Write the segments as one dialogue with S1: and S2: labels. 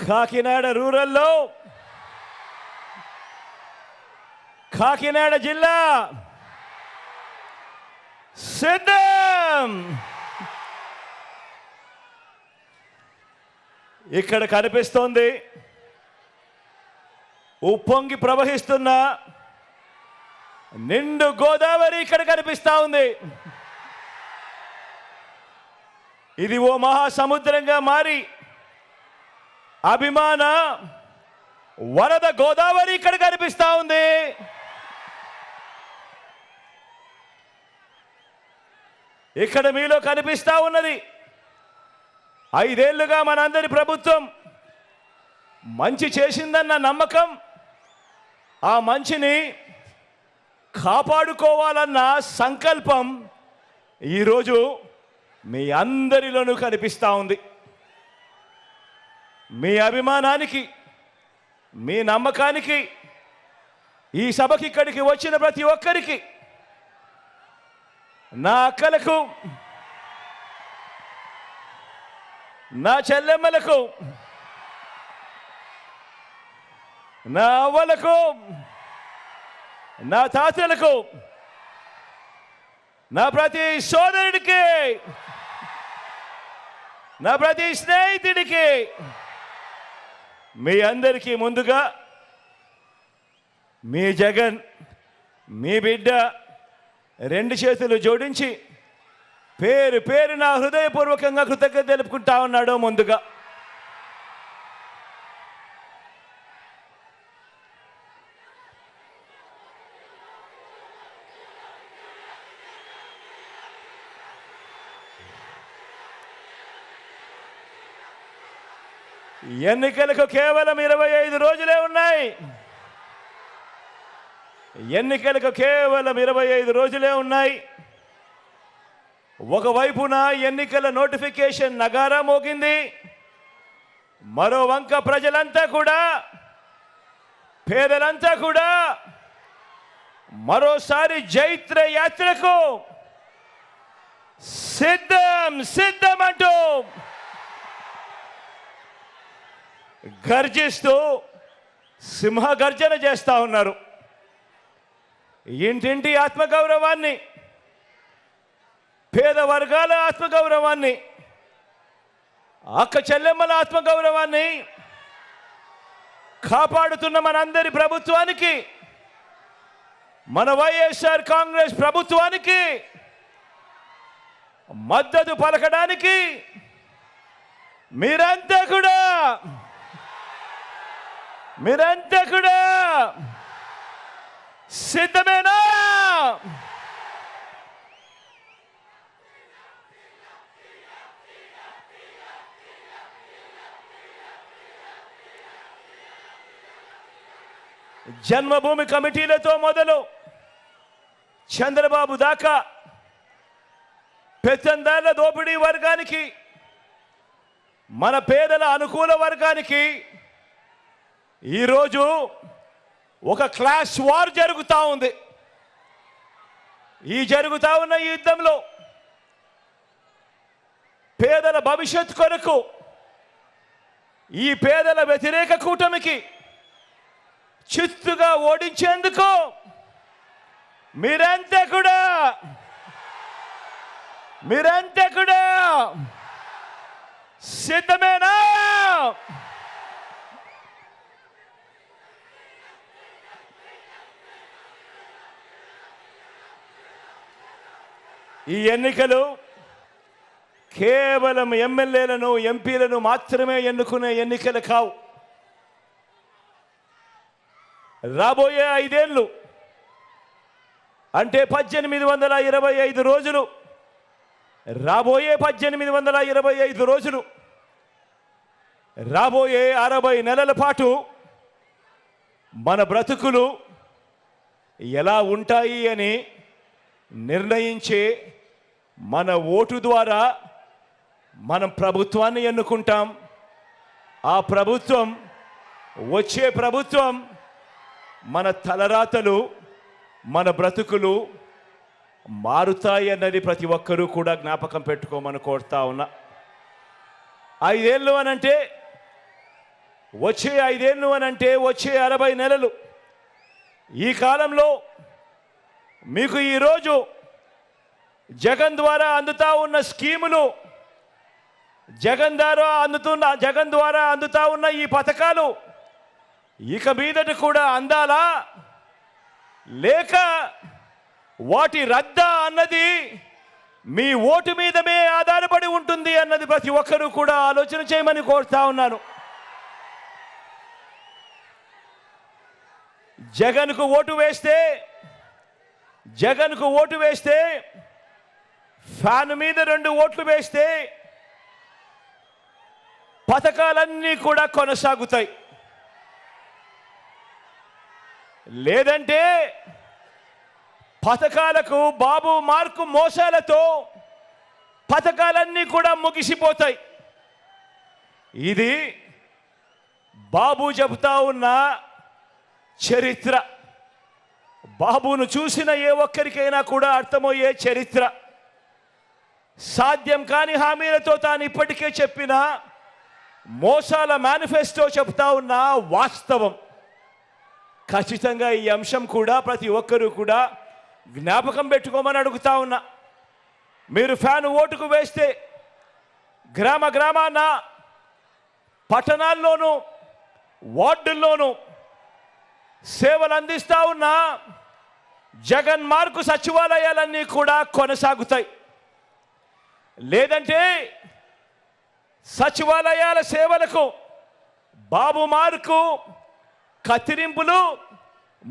S1: కాకినాడ రూరల్లో కాకినాడ జిల్లా సిద్ధం. ఇక్కడ కనిపిస్తోంది ఉప్పొంగి ప్రవహిస్తున్న నిండు గోదావరి. ఇక్కడ కనిపిస్తా ఉంది. ఇది ఓ మహాసముద్రంగా మారి అభిమాన వరద గోదావరి ఇక్కడ కనిపిస్తా ఉంది. ఇక్కడ మీలో కనిపిస్తా ఉన్నది 5 ఏళ్లుగా మనందరి ప్రభుత్వం మంచి చేసిందన్న నమ్మకం, ఆ మంచిని కాపాడుకోవాలన్న సంకల్పం ఈరోజు మీ అందరిలోనూ కనిపిస్తూ ఉంది. మీ అభిమానానికి, మీ నమ్మకానికి, ఈ సభకి ఇక్కడికి వచ్చిన ప్రతి ఒక్కరికి, నా అక్కలకు, నా చెల్లెమ్మలకు, నా అవ్వలకు, నా తాతలకు, నా ప్రతి సోదరుడికి, నా ప్రతి స్నేహితుడికి, మీ అందరికీ ముందుగా మీ జగన్, మీ బిడ్డ 2 చేతులు జోడించి పేరు పేరున హృదయపూర్వకంగా కృతజ్ఞత తెలుపుకుంటా ఉన్నాడు. ముందుగా ఎన్నికలకు కేవలం 25 రోజులే ఉన్నాయి. ఎన్నికలకు కేవలం 25 రోజులే ఉన్నాయి. ఒకవైపున ఎన్నికల నోటిఫికేషన్ నగారా మోగింది, మరో వంక ప్రజలంతా కూడా, పేదలంతా కూడా మరోసారి జైత్ర యాత్రకు సిద్ధం సిద్ధం అంటూ గర్జిస్తూ సింహ గర్జన చేస్తా ఉన్నారు. ఇంటింటి ఆత్మగౌరవాన్ని, పేద వర్గాల ఆత్మగౌరవాన్ని, అక్క చెల్లెమ్మల ఆత్మగౌరవాన్ని కాపాడుతున్న మనందరి ప్రభుత్వానికి, మన వైఎస్ఆర్ కాంగ్రెస్ ప్రభుత్వానికి మద్దతు పలకడానికి మీరంతా కూడా సిద్ధమేనా? జన్మభూమి కమిటీలతో మొదలు చంద్రబాబు దాకా పెత్తందారుల దోపిడీ వర్గానికి, మన పేదల అనుకూల వర్గానికి ఈరోజు ఒక క్లాస్ వార్ జరుగుతూ ఉంది. ఈ జరుగుతూ ఉన్న ఈ యుద్ధంలో పేదల భవిష్యత్ కొరకు, ఈ పేదల వ్యతిరేక కూటమికి చిత్తుగా ఓడించేందుకు మీరంతా కూడా సిద్ధమేనా? ఈ ఎన్నికలు కేవలం ఎమ్మెల్యేలను, ఎంపీలను మాత్రమే ఎన్నుకునే ఎన్నికలు కావు. రాబోయే 5 ఏళ్ళు అంటే 1825 రోజులు, రాబోయే 1825 రోజులు, రాబోయే 60 నెలల పాటు మన బ్రతుకులు ఎలా ఉంటాయి అని నిర్ణయించే మన ఓటు ద్వారా మనం ప్రభుత్వాన్ని ఎన్నుకుంటాం. ఆ ప్రభుత్వం, వచ్చే ప్రభుత్వం మన తలరాతలు, మన బ్రతుకులు మారుతాయన్నది ప్రతి ఒక్కరూ కూడా జ్ఞాపకం పెట్టుకోమని కోరుతా ఉన్నా. 5 ఏళ్ళు అనంటే వచ్చే 5 ఏళ్ళు అని అంటే వచ్చే 60 నెలలు. ఈ కాలంలో మీకు ఈరోజు జగన్ ద్వారా అందుతా ఉన్న స్కీములు, జగన్ ద్వారా అందుతా ఉన్న ఈ పథకాలు ఇక మీదట కూడా అందాలా లేక వాటి రద్దా అన్నది మీ ఓటు మీదమే ఆధారపడి ఉంటుంది అన్నది ప్రతి ఒక్కరూ కూడా ఆలోచన చేయమని కోరుతా ఉన్నాను. జగన్కు ఓటు వేస్తే ఫ్యాన్ మీద 2 ఓట్లు వేస్తే పథకాలన్నీ కూడా కొనసాగుతాయి. లేదంటే పథకాలకు బాబు మార్కు మోసాలతో పథకాలన్నీ కూడా ముగిసిపోతాయి. ఇది బాబు చెబుతా ఉన్న చరిత్ర. బాబును చూసిన ఏ ఒక్కరికైనా కూడా అర్థమయ్యే చరిత్ర. సాధ్యం కాని హామీలతో తాను ఇప్పటికే చెప్పిన మోసాల మేనిఫెస్టో చెప్తా ఉన్న వాస్తవం. ఖచ్చితంగా ఈ అంశం కూడా ప్రతి ఒక్కరూ కూడా జ్ఞాపకం పెట్టుకోమని అడుగుతా ఉన్నా. మీరు ఫ్యాన్ ఓటుకు వేస్తే గ్రామాన పట్టణాల్లోనూ వార్డుల్లోనూ సేవలు అందిస్తా ఉన్న జగన్ మార్కు సచివాలయాలన్నీ కూడా కొనసాగుతాయి. లేదంటే సచివాలయాల సేవలకు బాబు మార్కు కత్తిరింపులు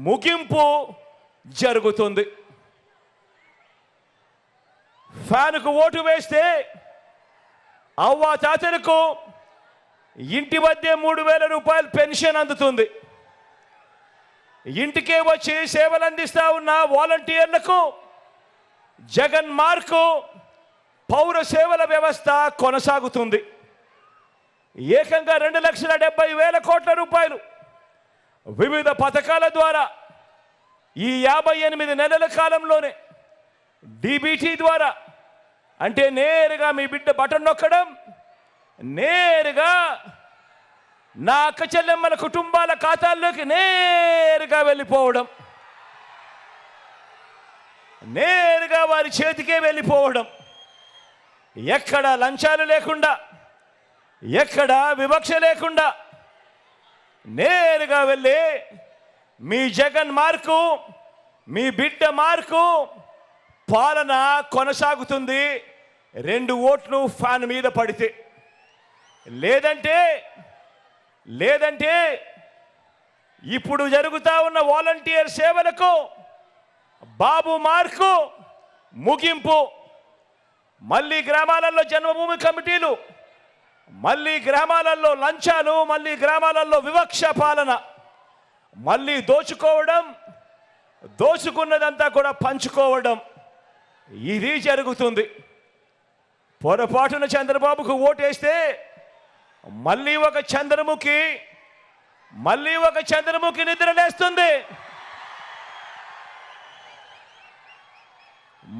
S1: ముగింపు జరుగుతుంది. ఫ్యాన్కు ఓటు వేస్తే అవ్వ తాతలకు ఇంటి వద్దే 3,000 రూపాయలు పెన్షన్ అందుతుంది. ఇంటికే వచ్చి సేవలు అందిస్తా ఉన్న వాలంటీర్లకు జగన్ మార్కు పౌర సేవల వ్యవస్థ కొనసాగుతుంది. ఏకంగా 2,70,000 కోట్ల రూపాయలు వివిధ పథకాల ద్వారా ఈ 58 నెలల కాలంలోనే డీబీటీ ద్వారా, అంటే నేరుగా మీ బిడ్డ బటన్ నొక్కడం, నేరుగా నా అక్క చెల్లెమ్మల కుటుంబాల ఖాతాల్లోకి నేరుగా వెళ్ళిపోవడం, నేరుగా వారి చేతికే వెళ్ళిపోవడం, ఎక్కడ లంచాలు లేకుండా, ఎక్కడ వివక్ష లేకుండా నేరుగా వెళ్ళి మీ జగన్ మార్కు, మీ బిడ్డ మార్కు పాలన కొనసాగుతుంది. 2 ఓట్లు ఫ్యాన్ మీద పడితే. లేదంటే ఇప్పుడు జరుగుతా ఉన్న వాలంటీర్ సేవలకు బాబు మార్కు ముగింపు. మళ్ళీ గ్రామాలలో జన్మభూమి కమిటీలు, మళ్ళీ గ్రామాలలో లంచాలు, మళ్ళీ గ్రామాలలో వివక్ష పాలన, మళ్ళీ దోచుకోవడం, దోచుకున్నదంతా కూడా పంచుకోవడం, ఇది జరుగుతుంది. పొరపాటున చంద్రబాబుకు ఓటేస్తే మళ్ళీ ఒక చంద్రముఖి నిద్రలేస్తుంది.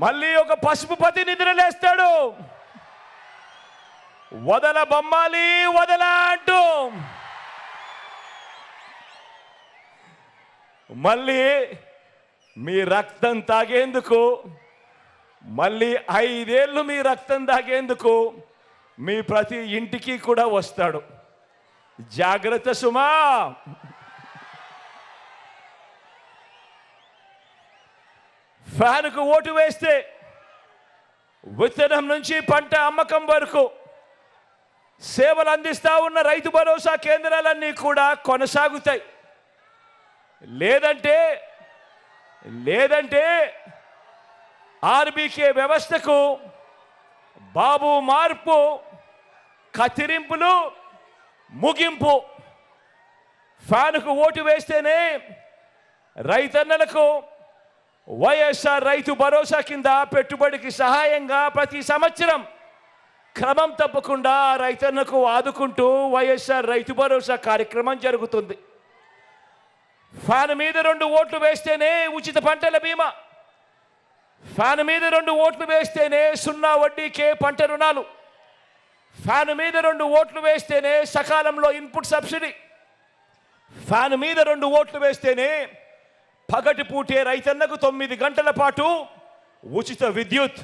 S1: మళ్ళీ ఒక పసుపుపతి నిద్రలేస్తాడు. వదల బొమ్మాలి వదల అంటూ మళ్ళీ మీ రక్తం తాగేందుకు, మళ్ళీ 5 ఏళ్ళు మీ రక్తం తాగేందుకు మీ ప్రతి ఇంటికి కూడా వస్తాడు. జాగ్రత్త సుమా. ఫ్యాన్కు ఓటు వేస్తే విత్తనం నుంచి పంట అమ్మకం వరకు సేవలు అందిస్తా ఉన్న రైతు భరోసా కేంద్రాలన్నీ కూడా కొనసాగుతాయి. లేదంటే ఆర్బీకే వ్యవస్థకు బాబు మార్పు కత్తిరింపులు ముగింపు. ఫ్యాన్కు ఓటు వేస్తేనే రైతన్నలకు వైఎస్ఆర్ రైతు భరోసా కింద పెట్టుబడికి సహాయంగా ప్రతి సంవత్సరం క్రమం తప్పకుండా రైతన్నకు ఆదుకుంటూ వైఎస్ఆర్ రైతు భరోసా కార్యక్రమం జరుగుతుంది. ఫ్యాన్ మీద 2 ఓట్లు వేస్తేనే ఉచిత పంటల బీమా, ఫ్యాన్ మీద 2 ఓట్లు వేస్తేనే 0 వడ్డీకే పంట రుణాలు, ఫ్యాన్ మీద 2 ఓట్లు వేస్తేనే సకాలంలో ఇన్పుట్ సబ్సిడీ, ఫ్యాన్ మీద 2 ఓట్లు వేస్తేనే పగటి పూటే రైతన్నకు 9 గంటల పాటు ఉచిత విద్యుత్.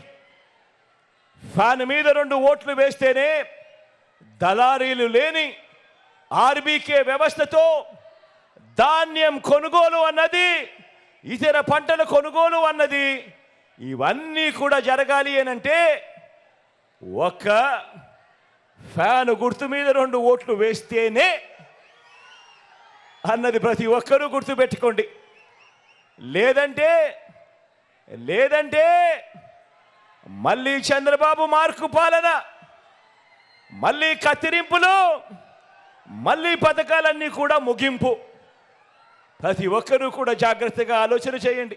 S1: ఫ్యాన్ మీద 2 ఓట్లు వేస్తేనే దళారీలు లేని ఆర్బీకే వ్యవస్థతో ధాన్యం కొనుగోలు అన్నది, ఇతర పంటల కొనుగోలు అన్నది, ఇవన్నీ కూడా జరగాలి అనంటే ఒక్క ఫ్యాన్ గుర్తు మీద 2 ఓట్లు వేస్తేనే అన్నది ప్రతి ఒక్కరూ గుర్తుపెట్టుకోండి. లేదంటే మళ్ళీ చంద్రబాబు మార్కు పాలన, మళ్ళీ కత్తిరింపులు, మళ్ళీ పథకాలన్నీ కూడా ముగింపు. ప్రతి ఒక్కరూ కూడా జాగ్రత్తగా ఆలోచన చేయండి.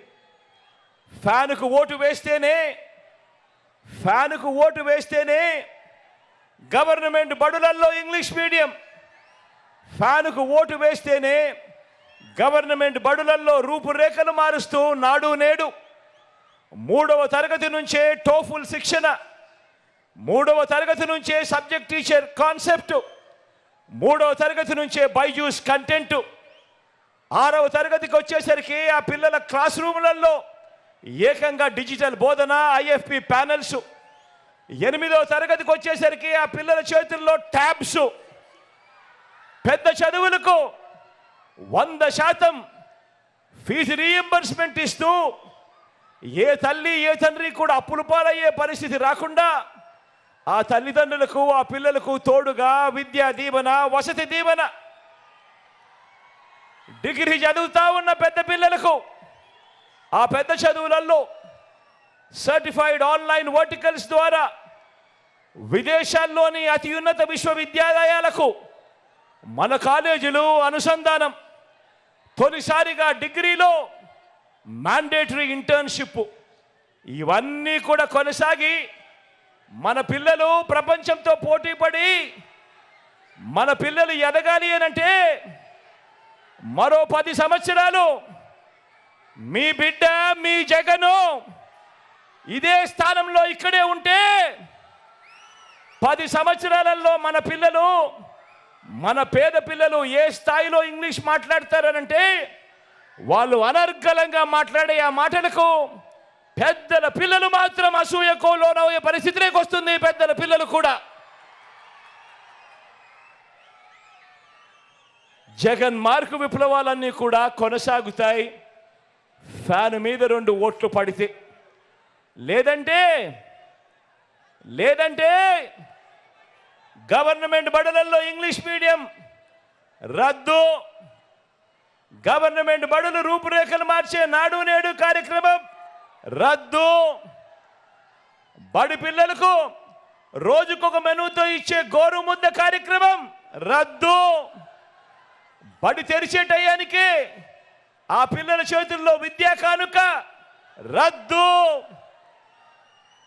S1: ఫ్యాన్కు ఓటు వేస్తేనే గవర్నమెంట్ బడులలో ఇంగ్లీష్ మీడియం, ఫ్యాన్కు ఓటు వేస్తేనే గవర్నమెంట్ బడులలో రూపురేఖలు మారుస్తూ నాడు నేడు, 3వ తరగతి నుంచే టోఫుల్ శిక్షణ, 3వ తరగతి నుంచే సబ్జెక్ట్ టీచర్ కాన్సెప్ట్, 3వ తరగతి నుంచే బైజూస్ కంటెంట్, 6వ తరగతికి వచ్చేసరికి ఆ పిల్లల క్లాస్ రూములలో ఏకంగా డిజిటల్ బోధన, ఐఎఫ్పి ప్యానెల్స్, 8వ తరగతికి వచ్చేసరికి ఆ పిల్లల చేతుల్లో ట్యాబ్స్. పెద్ద చదువులకు 100% ఫీజు రీయింబర్స్మెంట్ ఇస్తూ ఏ తల్లి ఏ తండ్రి కూడా అప్పుల పాలయ్యే పరిస్థితి రాకుండా ఆ తల్లిదండ్రులకు ఆ పిల్లలకు తోడుగా విద్యా దీవెన, వసతి దీవెన, డిగ్రీ చదువుతా ఉన్న పెద్ద పిల్లలకు ఆ పెద్ద చదువులలో సర్టిఫైడ్ ఆన్లైన్ వర్టికల్స్ ద్వారా విదేశాల్లోని అత్యున్నత విశ్వవిద్యాలయాలకు మన కాలేజీలు అనుసంధానం. తొలిసారిగా డిగ్రీలో మ్యాండేటరీ ఇంటర్న్షిప్. ఇవన్నీ కూడా కొనసాగి మన పిల్లలు ప్రపంచంతో పోటీపడి మన పిల్లలు ఎదగాలి అనంటే మరో 10 సంవత్సరాలు మీ బిడ్డ, మీ జగను ఇదే స్థానంలో ఇక్కడే ఉంటే 10 సంవత్సరాలలో మన పిల్లలు, మన పేద పిల్లలు ఏ స్థాయిలో ఇంగ్లీష్ మాట్లాడతారనంటే వాళ్ళు అనర్గళంగా మాట్లాడే ఆ మాటలకు పెద్దల పిల్లలు మాత్రం అసూయకు లోనయ్యే పరిస్థితిలోకి వస్తుంది. పెద్దల పిల్లలు కూడా. జగన్ మార్కు విప్లవాలన్నీ కూడా కొనసాగుతాయి ఫ్యాన్ మీద 2 ఓట్లు పడితే. లేదంటే గవర్నమెంట్ బడులలో ఇంగ్లీష్ మీడియం రద్దు, గవర్నమెంట్ బడులు రూపురేఖలు మార్చే నాడు నేడు కార్యక్రమం రద్దు, బడి పిల్లలకు రోజుకొక మెనూతో ఇచ్చే గోరుముద్ద కార్యక్రమం రద్దు, బడి తెరిచే టయానికి ఆ పిల్లల చేతుల్లో విద్యా కానుక రద్దు,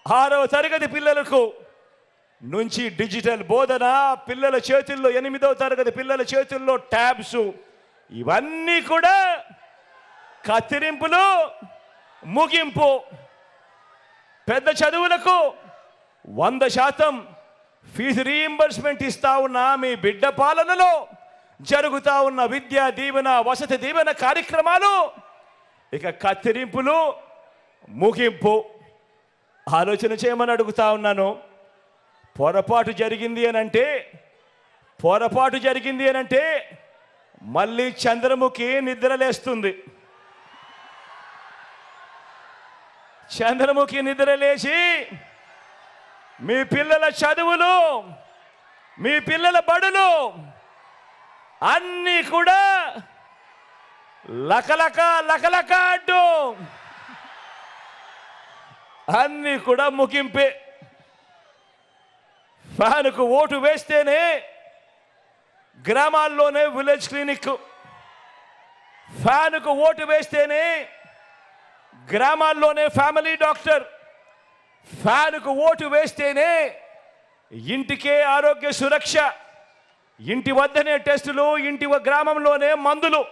S1: 6వ తరగతి పిల్లలకు నుంచి డిజిటల్ బోధన, పిల్లల చేతుల్లో 8వ తరగతి పిల్లల చేతుల్లో ట్యాబ్స్, ఇవన్నీ కూడా కత్తిరింపులు, ముగింపు. పెద్ద చదువులకు 100% ఫీజు రీయింబర్స్మెంట్ ఇస్తా ఉన్న మీ బిడ్డ పాలనలో జరుగుతా ఉన్న విద్యా దీవెన, వసతి దీవెన కార్యక్రమాలు ఇక కత్తిరింపులు, ముగింపు. ఆలోచన చేయమని అడుగుతా ఉన్నాను. పొరపాటు జరిగింది అనంటే మళ్ళీ చంద్రముఖి నిద్రలేస్తుంది. చంద్రముఖి నిద్రలేసి మీ పిల్లల చదువులు, మీ పిల్లల బడులు అన్నీ కూడా లకలక అడ్డు అన్నీ కూడా ముగింపే. ఫ్యాన్కు ఓటు వేస్తేనే గ్రామాల్లోనే విలేజ్ క్లినిక్, ఫ్యాన్కు ఓటు వేస్తేనే గ్రామాల్లోనే ఫ్యామిలీ డాక్టర్, ఫ్యాన్కు ఓటు వేస్తేనే ఇంటికే ఆరోగ్య సురక్ష, ఇంటి వద్దనే టెస్టులు, గ్రామంలోనే మందులు,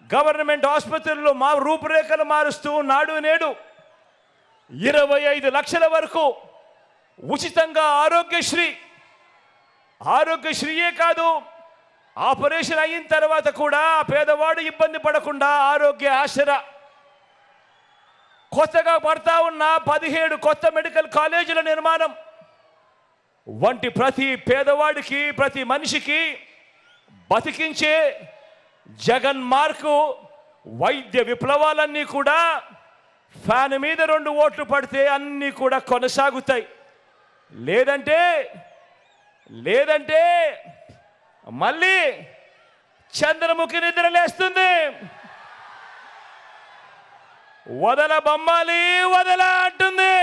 S1: గవర్నమెంట్ ఆసుపత్రుల్లో మా రూపురేఖలు మారుస్తూ నాడు నేడు 25 లక్షల వరకు ఉచితంగా ఆరోగ్యశ్రీయే కాదు, ఆపరేషన్ అయిన తర్వాత కూడా ఆ పేదవాడు ఇబ్బంది పడకుండా ఆరోగ్య ఆసరా, కొత్తగా పడతా ఉన్న 17 కొత్త మెడికల్ కాలేజీల నిర్మాణం వంటి ప్రతి పేదవాడికి, ప్రతి మనిషికి బతికించే జగన్ మార్కు వైద్య విప్లవాలన్నీ కూడా ఫ్యాన్ మీద 2 ఓట్లు పడితే అన్నీ కూడా కొనసాగుతాయి. లేదంటే మళ్ళీ చంద్రముఖి నిద్రలేస్తుంది. వదల బొమ్మాలి వదల అంటుంది.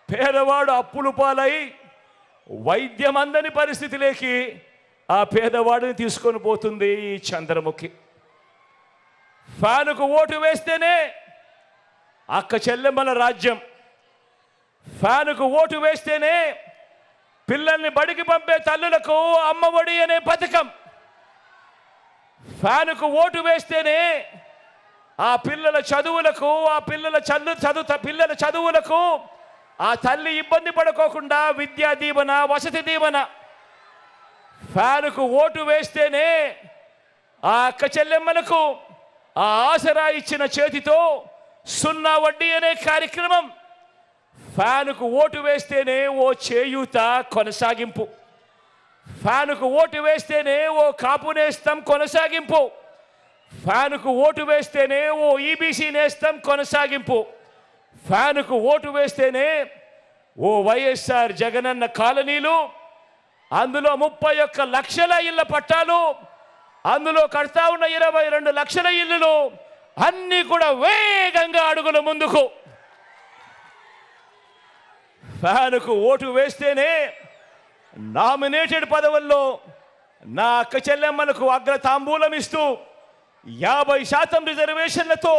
S1: పేదవాడు అప్పులు పాలై వైద్యం అందని పరిస్థితిలోకి ఆ పేదవాడిని తీసుకొని పోతుంది ఈ చంద్రముఖి. ఫ్యానుకు ఓటు వేస్తేనే అక్క చెల్లెమ్మల రాజ్యం, ఫ్యానుకు ఓటు వేస్తేనే పిల్లల్ని బడికి పంపే తల్లులకు అమ్మఒడి అనే పథకం, ఫ్యానుకు ఓటు వేస్తేనే ఆ పిల్లల చదువులకు, ఆ పిల్లల చదువులకు ఆ తల్లి ఇబ్బంది పడుకోకుండా విద్యా దీవెన, వసతి దీవెన. ఫ్యానుకు ఓటు వేస్తేనే ఆ అక్క చెల్లెమ్మలకు ఆ ఆసరా ఇచ్చిన చేతితో 0 వడ్డీ అనే కార్యక్రమం. ఫ్యానుకు ఓటు వేస్తేనే ఓ చేయూత కొనసాగింపు, ఫ్యానుకు ఓటు వేస్తేనే ఓ కాపు నేస్తం కొనసాగింపు, ఫ్యానుకు ఓటు వేస్తేనే ఓ ఈబీసీ నేస్తం కొనసాగింపు, ఫ్యానుకు ఓటు వేస్తేనే ఓ వైఎస్ఆర్ జగనన్న కాలనీలు, అందులో 31 లక్షల ఇళ్ల పట్టాలు, అందులో కడతా ఉన్న 22 లక్షల ఇల్లులు అన్నీ కూడా వేగంగా అడుగుల ముందుకు. ఫ్యానుకు ఓటు వేస్తేనే నామినేటెడ్ పదవుల్లో నా అక్క చెల్లెమ్మలకు అగ్రతాంబూలం ఇస్తూ 50% రిజర్వేషన్లతో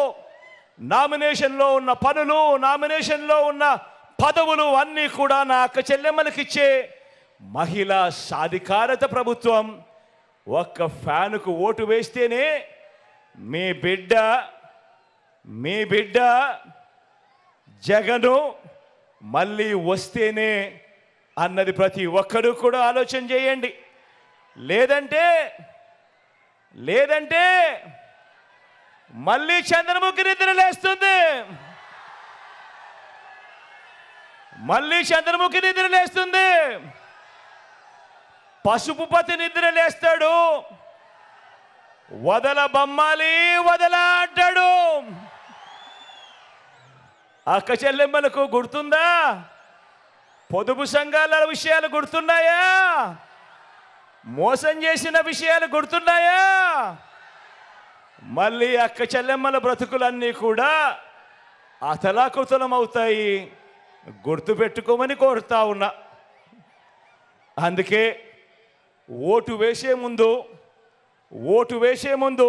S1: నామినేషన్లో ఉన్న పనులు, నామినేషన్లో ఉన్న పదవులు అన్నీ కూడా నా అక్క చెల్లెమ్మలకు ఇచ్చే మహిళా సాధికారత ప్రభుత్వం. ఒక్క ఫ్యానుకు ఓటు వేస్తేనే మీ బిడ్డ జగను మళ్ళీ వస్తేనే అన్నది ప్రతి ఒక్కరూ కూడా ఆలోచన చేయండి. లేదంటే మళ్ళీ చంద్రముఖి నిద్రలేస్తుంది, పసుపుపతి నిద్రలేస్తాడు. వదల బొమ్మాలి వదల అంటాడు. అక్క చెల్లెమ్మలకు గుర్తుందా? పొదుపు సంఘాల విషయాలు గుర్తున్నాయా? మోసం చేసిన విషయాలు గుర్తున్నాయా? మళ్ళీ అక్క చెల్లెమ్మల బ్రతుకులన్నీ కూడా అతలాకుతలం అవుతాయి. గుర్తుపెట్టుకోమని కోరుతా ఉన్నా. అందుకే ఓటు వేసే ముందు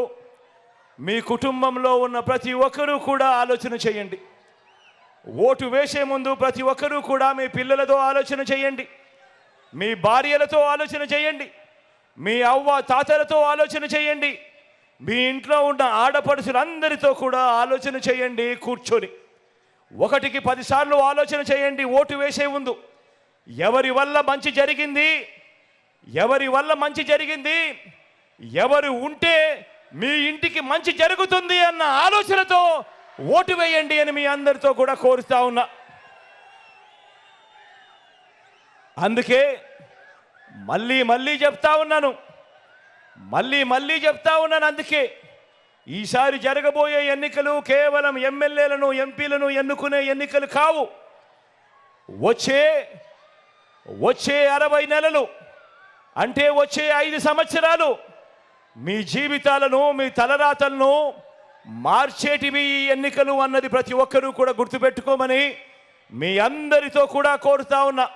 S1: మీ కుటుంబంలో ఉన్న ప్రతి ఒక్కరూ కూడా ఆలోచన చేయండి. ఓటు వేసే ముందు ప్రతి ఒక్కరూ కూడా మీ పిల్లలతో ఆలోచన చేయండి, మీ భార్యలతో ఆలోచన చేయండి, మీ అవ్వ తాతలతో ఆలోచన చేయండి, మీ ఇంట్లో ఉన్న ఆడపడుచులందరితో కూడా ఆలోచన చేయండి. కూర్చొని 1కి 10 సార్లు ఆలోచన చేయండి. ఓటు వేసే ముందు ఎవరి వల్ల మంచి జరిగింది, ఎవరు ఉంటే మీ ఇంటికి మంచి జరుగుతుంది అన్న ఆలోచనతో ఓటు వేయండి అని మీ అందరితో కూడా కోరుతా ఉన్నా. అందుకే మళ్ళీ చెప్తా ఉన్నాను. అందుకే ఈసారి జరగబోయే ఎన్నికలు కేవలం ఎమ్మెల్యేలను, ఎంపీలను ఎన్నుకునే ఎన్నికలు కావు. వచ్చే 60 నెలలు అంటే వచ్చే 5 సంవత్సరాలు మీ జీవితాలను, మీ తలరాతలను మార్చేటివి ఈ ఎన్నికలు అన్నది ప్రతి ఒక్కరూ కూడా గుర్తుపెట్టుకోమని మీ అందరితో కూడా కోరుతా ఉన్నా.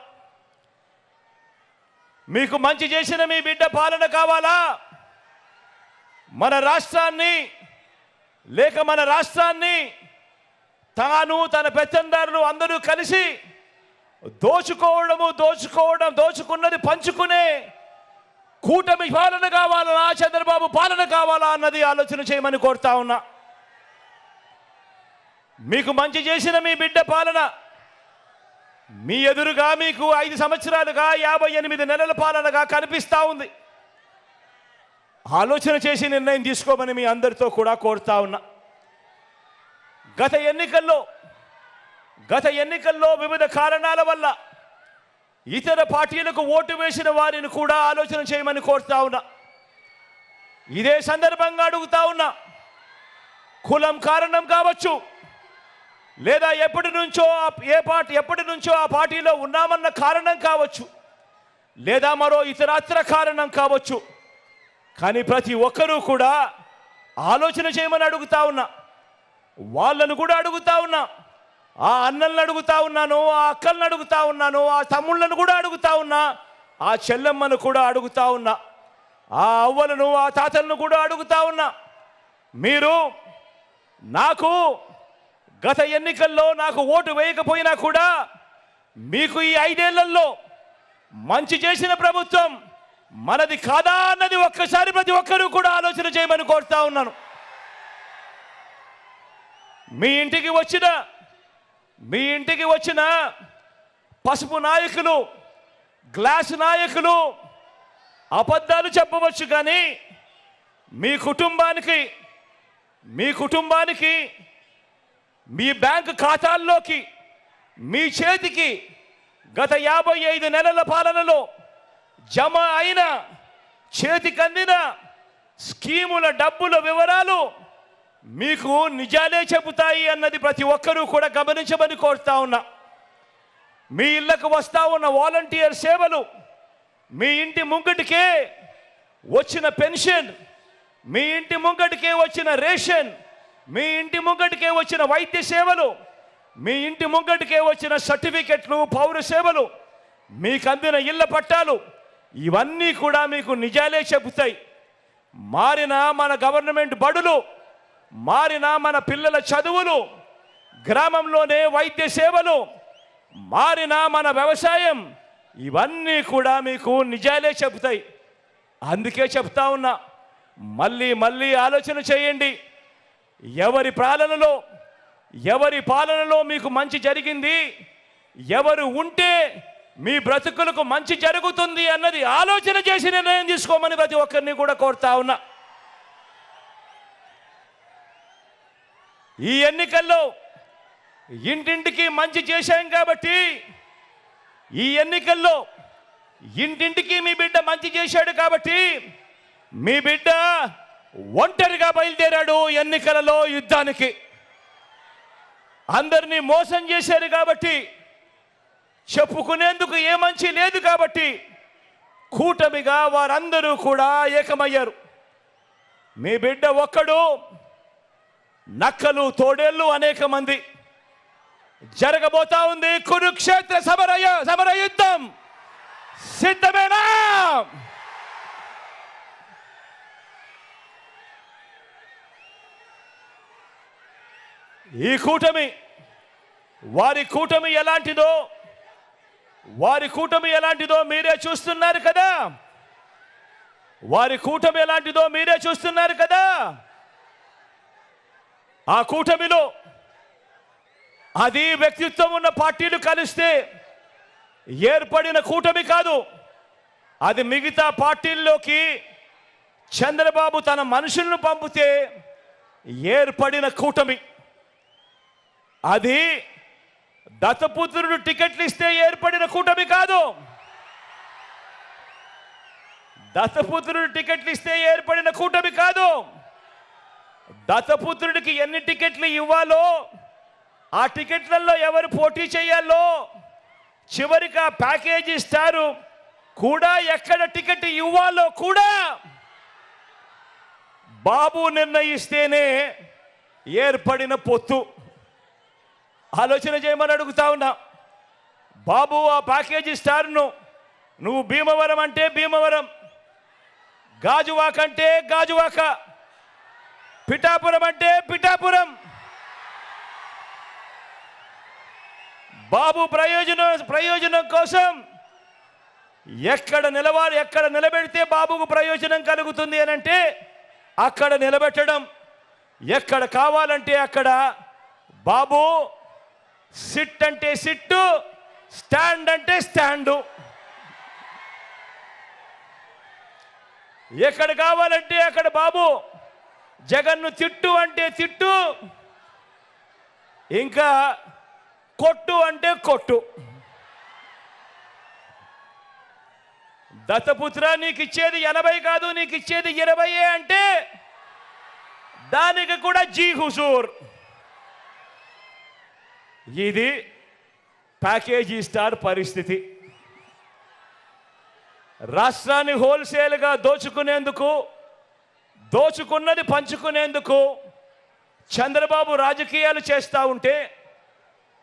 S1: మీకు మంచి చేసిన మీ బిడ్డ పాలన కావాలా? మన రాష్ట్రాన్ని తాను, తన పెత్తందారులు అందరూ కలిసి దోచుకున్నది పంచుకునే కూటమి పాలన కావాలా, చంద్రబాబు పాలన కావాలా అన్నది ఆలోచన చేయమని కోరుతా ఉన్నా. మీకు మంచి చేసిన మీ బిడ్డ పాలన, మీ ఎదురుగా మీకు 5 సంవత్సరాలుగా 58 నెలల పాలనగా కనిపిస్తూ ఉంది. ఆలోచన చేసి నిర్ణయం తీసుకోమని మీ అందరితో కూడా కోరుతా ఉన్నా. గత ఎన్నికల్లో వివిధ కారణాల వల్ల ఇతర పార్టీలకు ఓటు వేసిన వారిని కూడా ఆలోచన చేయమని కోరుతా ఉన్నా. ఇదే సందర్భంగా అడుగుతా ఉన్నా, కులం కారణం కావచ్చు, లేదా ఎప్పటి నుంచో ఆ పార్టీలో ఉన్నామన్న కారణం కావచ్చు, లేదా మరో ఇతరత్ర కారణం కావచ్చు. కానీ ప్రతి ఒక్కరూ కూడా ఆలోచన చేయమని అడుగుతా ఉన్నా. వాళ్ళను కూడా అడుగుతా ఉన్నా, ఆ అన్నలను అడుగుతా ఉన్నాను, ఆ అక్కలను అడుగుతా ఉన్నాను, ఆ తమ్ముళ్ళను కూడా అడుగుతా ఉన్నా, ఆ చెల్లెమ్మను కూడా అడుగుతా ఉన్నా, ఆ అవ్వలను ఆ తాతలను కూడా అడుగుతా ఉన్నా. మీరు నాకు గత ఎన్నికల్లో నాకు ఓటు వేయకపోయినా కూడా మీకు ఈ 5 ఏళ్లలో మంచి చేసిన ప్రభుత్వం మనది కాదా అన్నది ఒక్కసారి ప్రతి ఒక్కరూ కూడా ఆలోచన చేయమని కోరుతా ఉన్నాను. మీ ఇంటికి వచ్చిన పసుపు నాయకులు, గ్లాస్ నాయకులు అబద్ధాలు చెప్పవచ్చు, కానీ మీ కుటుంబానికి మీ బ్యాంకు ఖాతాల్లోకి మీ చేతికి గత 55 నెలల పాలనలో జమ అయిన చేతికందిన స్కీముల డబ్బుల వివరాలు మీకు నిజాలే చెబుతాయి అన్నది ప్రతి ఒక్కరూ కూడా గమనించమని కోరుతా ఉన్నా. మీ ఇళ్లకు వస్తా ఉన్న వాలంటీర్ సేవలు, మీ ఇంటి ముంగటికే వచ్చిన పెన్షన్, మీ ఇంటి ముంగటికే వచ్చిన రేషన్, మీ ఇంటి ముంగటికే వచ్చిన వైద్య సేవలు, మీ ఇంటి ముంగటికే వచ్చిన సర్టిఫికెట్లు, పౌర సేవలు, మీకు అందిన ఇళ్ల పట్టాలు, ఇవన్నీ కూడా మీకు నిజాలే చెబుతాయి. మారిన మన గవర్నమెంట్ బడులు, మారిన మన పిల్లల చదువులు, గ్రామంలోనే వైద్య సేవలు, మారిన మన వ్యవసాయం, ఇవన్నీ కూడా మీకు నిజాలే చెబుతాయి. అందుకే చెప్తా ఉన్నా, మళ్ళీ ఆలోచన చేయండి. ఎవరి పాలనలో మీకు మంచి జరిగింది, ఎవరు ఉంటే మీ బ్రతుకులకు మంచి జరుగుతుంది అన్నది ఆలోచన చేసి నిర్ణయం తీసుకోమని ప్రతి ఒక్కరిని కూడా కోరుతా ఉన్నా. ఈ ఎన్నికల్లో ఇంటింటికి మంచి చేశాం కాబట్టి, ఈ ఎన్నికల్లో ఇంటింటికి మీ బిడ్డ మంచి చేశాడు కాబట్టి, మీ బిడ్డ ఒంటరిగా బయలుదేరాడు ఎన్నికలలో యుద్ధానికి. అందరినీ మోసం చేశారు కాబట్టి, చెప్పుకునేందుకు ఏ మంచి లేదు కాబట్టి కూటమిగా వారందరూ కూడా ఏకమయ్యారు. మీ బిడ్డ ఒక్కడు, నక్కలు తోడేళ్ళు అనేక మంది. జరగబోతా ఉంది కురుక్షేత్ర సమర యుద్ధం. సిద్ధమేనా? ఈ కూటమి, వారి కూటమి ఎలాంటిదో మీరే చూస్తున్నారు కదా. ఆ కూటమిలో అది వ్యక్తిత్వం ఉన్న పార్టీలు కలిస్తే ఏర్పడిన కూటమి కాదు. అది మిగతా పార్టీల్లోకి చంద్రబాబు తన మనుషులను పంపితే ఏర్పడిన కూటమి. అది దత్తపుత్రుడు టికెట్లు ఇస్తే ఏర్పడిన కూటమి కాదు. దత్తపుత్రుడికి ఎన్ని టికెట్లు ఇవ్వాలో, ఆ టికెట్లలో ఎవరు పోటీ చేయాలో, చివరికి ఆ ప్యాకేజీ ఇస్తారు కూడా, ఎక్కడ టికెట్ ఇవ్వాలో కూడా బాబు నిర్ణయిస్తేనే ఏర్పడిన పొత్తు. ఆలోచన చేయమని అడుగుతా ఉన్నా. బాబు ఆ ప్యాకేజీ స్టార్ను నువ్వు భీమవరం అంటే భీమవరం, గాజువాక అంటే గాజువాక, పిఠాపురం అంటే పిఠాపురం. బాబు ప్రయోజనం కోసం ఎక్కడ నిలబెడితే బాబుకు ప్రయోజనం కలుగుతుంది అని అంటే అక్కడ నిలబెట్టడం. ఎక్కడ కావాలంటే అక్కడ బాబు సిట్ అంటే సిట్టు, స్టాండ్ అంటే స్టాండు, ఎక్కడ కావాలంటే అక్కడ బాబు జగన్ను తిట్టు అంటే తిట్టు, ఇంకా కొట్టు అంటే కొట్టు. దత్తపుత్ర నీకు ఇచ్చేది 80 కాదు, నీకు ఇచ్చేది 20 అంటే దానికి కూడా జీ హుజూర్. ఇది ప్యాకేజీ స్టార్ పరిస్థితి. రాష్ట్రాన్ని హోల్సేల్గా దోచుకునేందుకు, దోచుకున్నది పంచుకునేందుకు చంద్రబాబు రాజకీయాలు చేస్తూ ఉంటే,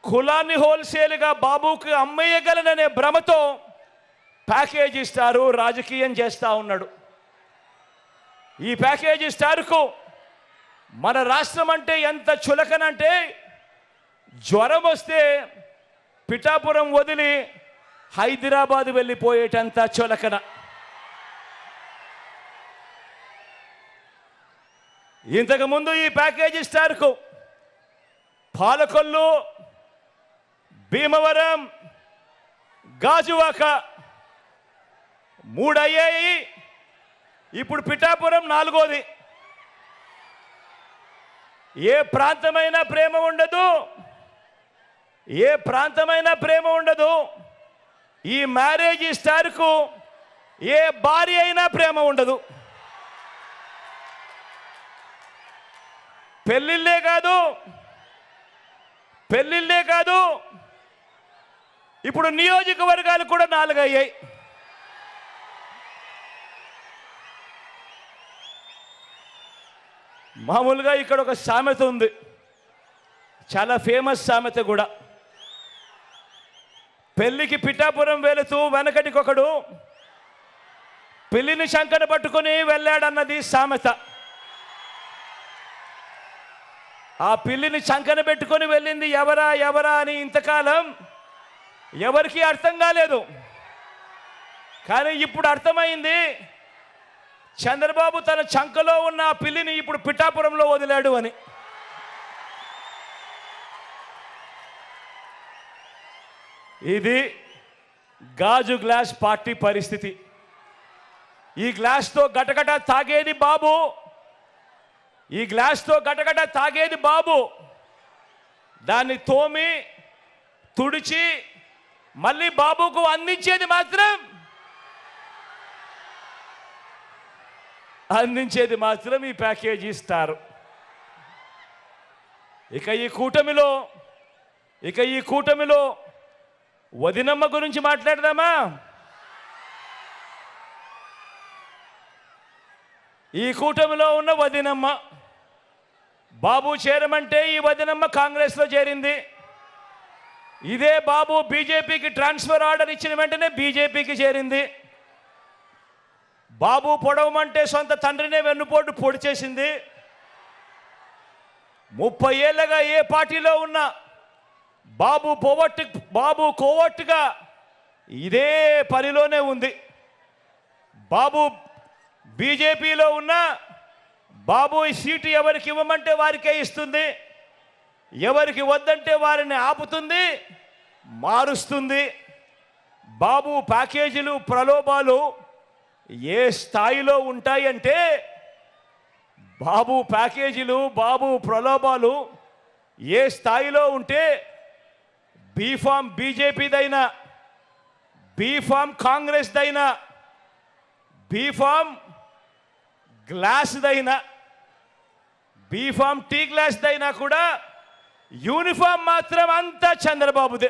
S1: కులాన్ని హోల్సేల్గా బాబుకి అమ్మేయగలననే భ్రమతో ప్యాకేజీ స్టారు రాజకీయం చేస్తూ ఉన్నాడు. ఈ ప్యాకేజీ స్టార్కు మన రాష్ట్రం అంటే ఎంత చులకనంటే, జ్వరం వస్తే పిఠాపురం వదిలి హైదరాబాద్ వెళ్ళిపోయేటంత చులకన. ఇంతకుముందు ఈ ప్యాకేజీ స్టార్కు పాలకొల్లు, భీమవరం, గాజువాక 3 అయ్యాయి, ఇప్పుడు పిఠాపురం 4వది. ఏ ప్రాంతమైనా ప్రేమ ఉండదు, ఏ ప్రాంతమైనా ప్రేమ ఉండదు. ఈ మ్యారేజీ స్టార్కు ఏ భార్య అయినా ప్రేమ ఉండదు. పెళ్ళిళ్ళే కాదు, ఇప్పుడు నియోజకవర్గాలు కూడా 4 అయ్యాయి. మామూలుగా ఇక్కడ ఒక సామెత ఉంది, చాలా ఫేమస్ సామెత కూడా. పెళ్లికి పిఠాపురం వెళుతూ వెనకటికొకడు పిల్లిని శంకన పట్టుకుని వెళ్ళాడన్నది సామెత. ఆ పిల్లిని చంకన పెట్టుకొని వెళ్ళింది ఎవరా అని ఇంతకాలం ఎవరికీ అర్థం కాలేదు. కానీ ఇప్పుడు అర్థమైంది, చంద్రబాబు తన చంకలో ఉన్న ఆ పిల్లిని ఇప్పుడు పిఠాపురంలో వదిలాడు అని. ఇది గాజు గ్లాస్ పార్టీ పరిస్థితి. ఈ గ్లాస్తో గటగట తాగేది బాబు, ఈ గ్లాస్తో గటగట తాగేది బాబు. దాన్ని తోమి తుడిచి మళ్ళీ బాబుకు అందించేది మాత్రం ఈ ప్యాకేజీ స్టార్. ఇక ఈ కూటమిలో వదినమ్మ గురించి మాట్లాడదామా? ఈ కూటమిలో ఉన్న వదినమ్మ, బాబు చేరమంటే ఈ వదినమ్మ కాంగ్రెస్లో చేరింది. ఇదే బాబు బీజేపీకి ట్రాన్స్ఫర్ ఆర్డర్ ఇచ్చిన వెంటనే బీజేపీకి చేరింది. బాబు పొడవమంటే సొంత తండ్రినే వెన్నుపోటు పొడి చేసింది. 30 ఏళ్ళగా ఏ పార్టీలో ఉన్నా బాబు కోవట్టుగా ఇదే పనిలోనే ఉంది. బాబు బీజేపీలో ఉన్న బాబు ఈ సీటు ఎవరికి ఇవ్వమంటే వారికే ఇస్తుంది, ఎవరికి వద్దంటే వారిని ఆపుతుంది, మారుస్తుంది. బాబు ప్యాకేజీలు, ప్రలోభాలు ఏ స్థాయిలో ఉంటాయంటే, బాబు ప్యాకేజీలు, బాబు ప్రలోభాలు ఏ స్థాయిలో ఉంటే, బీఫామ్ బీజేపీదైనా, బీఫామ్ కాంగ్రెస్దైనా, బీఫామ్ గ్లాస్దైనా, బీఫామ్ టీ గ్లాస్దైనా కూడా యూనిఫామ్ మాత్రం అంతా చంద్రబాబుదే.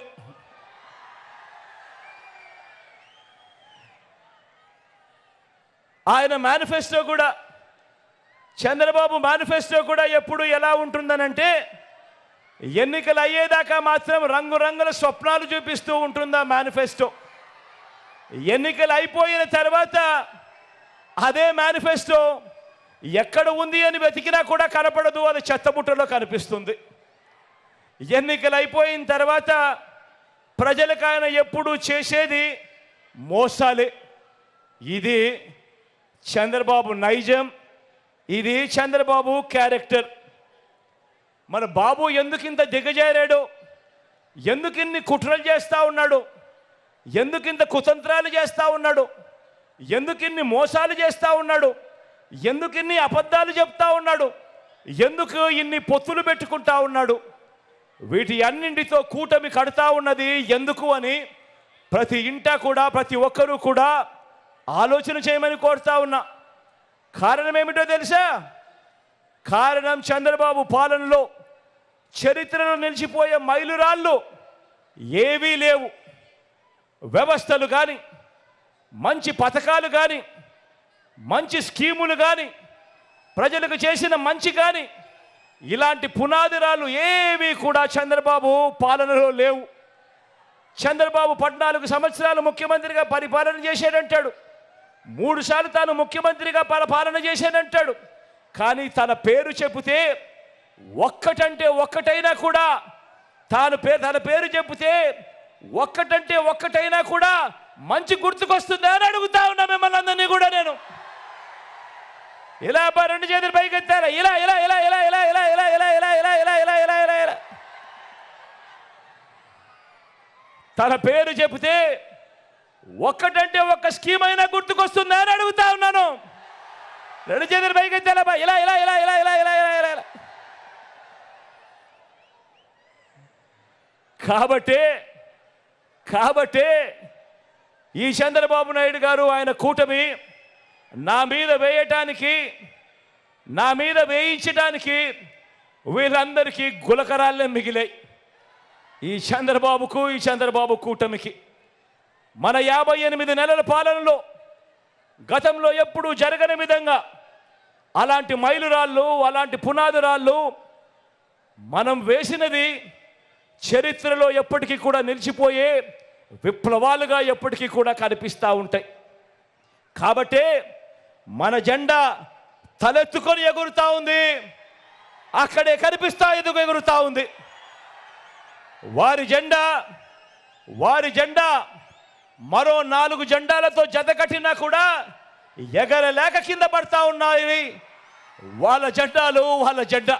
S1: ఆయన మేనిఫెస్టో కూడా, చంద్రబాబు మేనిఫెస్టో కూడా ఎప్పుడు ఎలా ఉంటుందనంటే, ఎన్నికలు అయ్యేదాకా మాత్రం రంగురంగుల స్వప్నాలు చూపిస్తూ ఉంటుందా మేనిఫెస్టో. ఎన్నికలు అయిపోయిన తర్వాత అదే మేనిఫెస్టో ఎక్కడ ఉంది అని వెతికినా కూడా కనపడదు, అది చెత్తబుట్టలో కనిపిస్తుంది. ఎన్నికలు అయిపోయిన తర్వాత ప్రజలకు ఆయన ఎప్పుడు చేసేది మోసాలే. ఇది చంద్రబాబు నైజం, ఇది చంద్రబాబు క్యారెక్టర్. మన బాబు ఎందుకు ఇంత దిగజారాడో, ఎందుకు ఇన్ని కుట్రలు చేస్తూ ఉన్నాడు, ఎందుకు ఇంత కుతంత్రాలు చేస్తూ ఉన్నాడు, ఎందుకు ఇన్ని మోసాలు చేస్తూ ఉన్నాడు, ఎందుకు ఇన్ని అబద్ధాలు చెప్తా ఉన్నాడు, ఎందుకు ఇన్ని పొత్తులు పెట్టుకుంటా ఉన్నాడు, వీటి అన్నింటితో కూటమి కడతా ఉన్నది ఎందుకు అని ప్రతి ఇంట కూడా ప్రతి ఒక్కరూ కూడా ఆలోచన చేయమని కోరుతా ఉన్నా. కారణం ఏమిటో తెలుసా? కారణం చంద్రబాబు పాలనలో చరిత్రలో నిలిచిపోయే మైలురాళ్ళు ఏవీ లేవు. వ్యవస్థలు కానీ, మంచి పథకాలు కానీ, మంచి స్కీములు కానీ, ప్రజలకు చేసిన మంచి కానీ, ఇలాంటి పునాదిరాలు ఏవి కూడా చంద్రబాబు పాలనలో లేవు. చంద్రబాబు 14 సంవత్సరాలు ముఖ్యమంత్రిగా పరిపాలన చేశాడంటాడు, 3 సార్లు తాను ముఖ్యమంత్రిగా పాలన చేశాడంటాడు. కానీ తన పేరు చెబితే ఒక్కటంటే ఒక్కటైనా కూడా తన పేరు చెబితే ఒక్కటంటే ఒక్కటైనా కూడా మంచి గుర్తుకొస్తుందా అని అడుగుతా ఉన్నా మిమ్మల్ని అందరినీ కూడా నేను. ఇలా 2 చేతులు పైకి ఎత్తారా, ఇలా ఇలా ఇలా ఇలా ఇలా ఇలా ఇలా ఇలా ఇలా ఇలా ఇలా ఇలా ఇలా ఇలా ఇలా తన పేరు చెబితే ఒక్కటంటే ఒక్క స్కీమ్ అయినా గుర్తుకొస్తుందా అని అడుగుతా ఉన్నాను. 2 చేతులు పైకి ఎత్తారా, ఇలా ఇలా ఇలా ఇలా ఇలా ఇలా ఇలా ఇలా ఇలా. కాబట్టే ఈ చంద్రబాబు నాయుడు గారు ఆయన కూటమి నా మీద వేయించడానికి వీళ్ళందరికీ గులకరాలే మిగిలాయి. ఈ చంద్రబాబు కూటమికి మన 58 నెలల పాలనలో గతంలో ఎప్పుడూ జరగని విధంగా అలాంటి మైలురాళ్ళు, అలాంటి పునాదురాళ్ళు మనం వేసినది చరిత్రలో ఎప్పటికీ కూడా నిలిచిపోయే విప్లవాలుగా ఎప్పటికీ కూడా కనిపిస్తూ ఉంటాయి. కాబట్టే మన జెండా తలెత్తుకొని ఎగురుతా ఉంది, అక్కడే కనిపిస్తా ఎగురుతా ఉంది. వారి జెండా మరో 4 జెండాలతో జత కట్టినా కూడా ఎగరలేక కింద పడతా ఉన్నాయి. వాళ్ళ జెండా.